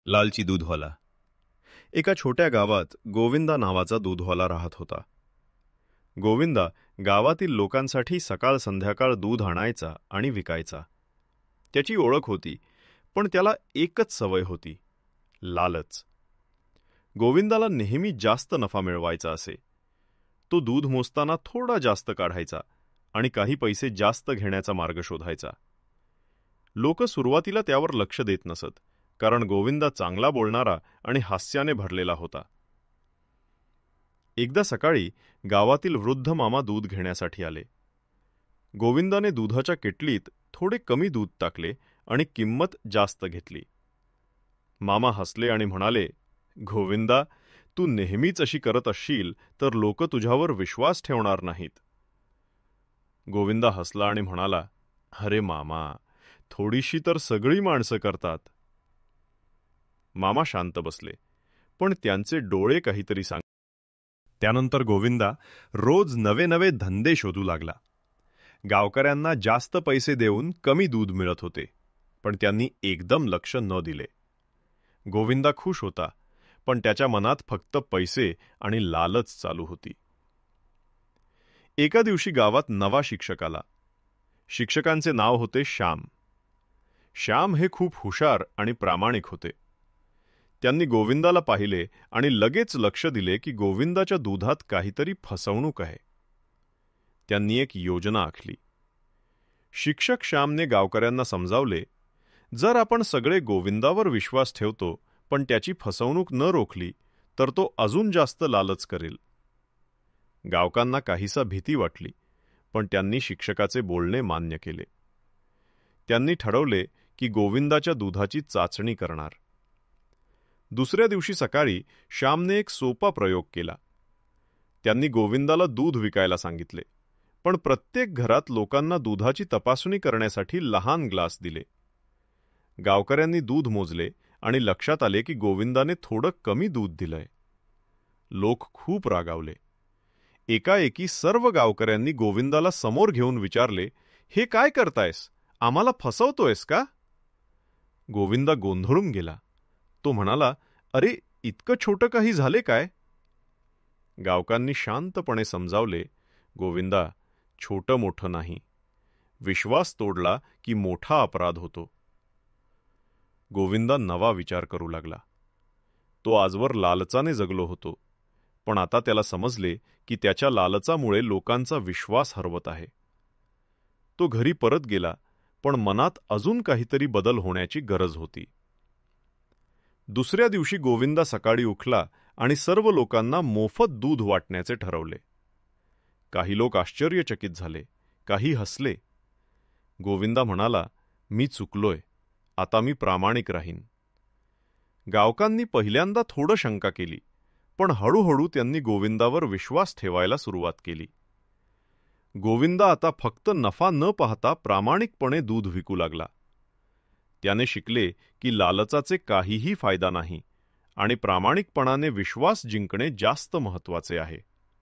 लालची दूधवाला. एका छोट्या गावात गोविंदा नावाचा दूधवाला राहत होता. गोविंदा गावातील लोकांसाठी सकाळ संध्याकाळ दूध आणायचा आणि विकायचा. त्याची ओळख होती, पण त्याला एकच सवय होती, लालच. गोविंदाला नेहमी जास्त नफा मिळवायचा असे. तो दूध मोजताना थोडा जास्त काढायचा आणि काही पैसे जास्त घेण्याचा मार्ग शोधायचा. लोक सुरुवातीला त्यावर लक्ष देत नसत, कारण गोविंदा चांगला बोलणारा आणि हास्याने भरलेला होता. एकदा सकाळी गावातील वृद्ध मामा दूध घेण्यासाठी आले. गोविंदाने दुधाच्या किटलीत थोडे कमी दूध टाकले आणि किंमत जास्त घेतली. मामा हसले आणि म्हणाले, गोविंदा, तू नेहमीच अशी करत असशील तर लोक तुझ्यावर विश्वास ठेवणार नाहीत. गोविंदा हसला आणि म्हणाला, अरे मामा, थोडीशी तर सगळी माणसं करतात. मामा शांत बसले, पण त्यांचे डोळे काहीतरी सांग. त्यानंतर गोविंदा रोज नवे नवे धंदे शोधू लागला. गावकऱ्यांना जास्त पैसे देऊन कमी दूध मिळत होते, पण त्यांनी एकदम लक्ष न दिले. गोविंदा खुश होता, पण त्याच्या मनात फक्त पैसे आणि लालच चालू होती. एका दिवशी गावात नवा शिक्षक आला. शिक्षकांचे नाव होते श्याम. श्याम हे खूप हुशार आणि प्रामाणिक होते. त्यांनी गोविंदाला पाहिले आणि लगेच लक्ष दिले की गोविंदाच्या दुधात काहीतरी फसवणूक आहे. त्यांनी एक योजना आखली. शिक्षक श्यामने गावकऱ्यांना समजावले, जर आपण सगळे गोविंदावर विश्वास ठेवतो पण त्याची फसवणूक न रोखली तर तो अजून जास्त लालच करेल. गावकांना काहीसा भीती वाटली, पण त्यांनी शिक्षकाचे बोलणे मान्य केले. त्यांनी ठरवले की गोविंदाच्या दुधाची चाचणी करणार. दुसऱ्या दिवशी सकाळी श्यामने एक सोपा प्रयोग केला. त्यांनी गोविंदाला दूध विकायला सांगितले, पण प्रत्येक घरात लोकांना दुधाची तपासणी करण्यासाठी लहान ग्लास दिले. गावकऱ्यांनी दूध मोजले आणि लक्षात आले की गोविंदाने थोडं कमी दूध दिलंय. लोक खूप रागावले. एकाएकी सर्व गावकऱ्यांनी गोविंदाला समोर घेऊन विचारले, हे काय करतायस? आम्हाला फसवतोयस का? गोविंदा गोंधळून गेला. तो म्हणाला, अरे, इतकं छोटं काही झाले काय? गावकांनी शांतपणे समजावले, गोविंदा, छोटं मोठं नाही. विश्वास तोडला की मोठा अपराध होतो. गोविंदा नवा विचार करू लागला. तो आजवर लालचाने जगलो होतो, पण आता त्याला समजले की त्याच्या लालचामुळे लोकांचा विश्वास हरवत आहे. तो घरी परत गेला, पण मनात अजून काहीतरी बदल होण्याची गरज होती. दुसऱ्या दिवशी गोविंदा सकाळी उठला आणि सर्व लोकांना मोफत दूध वाटण्याचे ठरवले. काही लोक आश्चर्यचकित झाले, काही हसले. गोविंदा म्हणाला, मी चुकलोय, आता मी प्रामाणिक राहीन. गावकांनी पहिल्यांदा थोडं शंका केली, पण हळूहळू त्यांनी गोविंदावर विश्वास ठेवायला सुरुवात केली. गोविंदा आता फक्त नफा न पाहता प्रामाणिकपणे दूध विकू लागला. त्याने शिकले की लालचाचे काहीही फायदा नाही आणि प्रामाणिकपणाने विश्वास जिंकणे जास्त महत्त्वाचे आहे.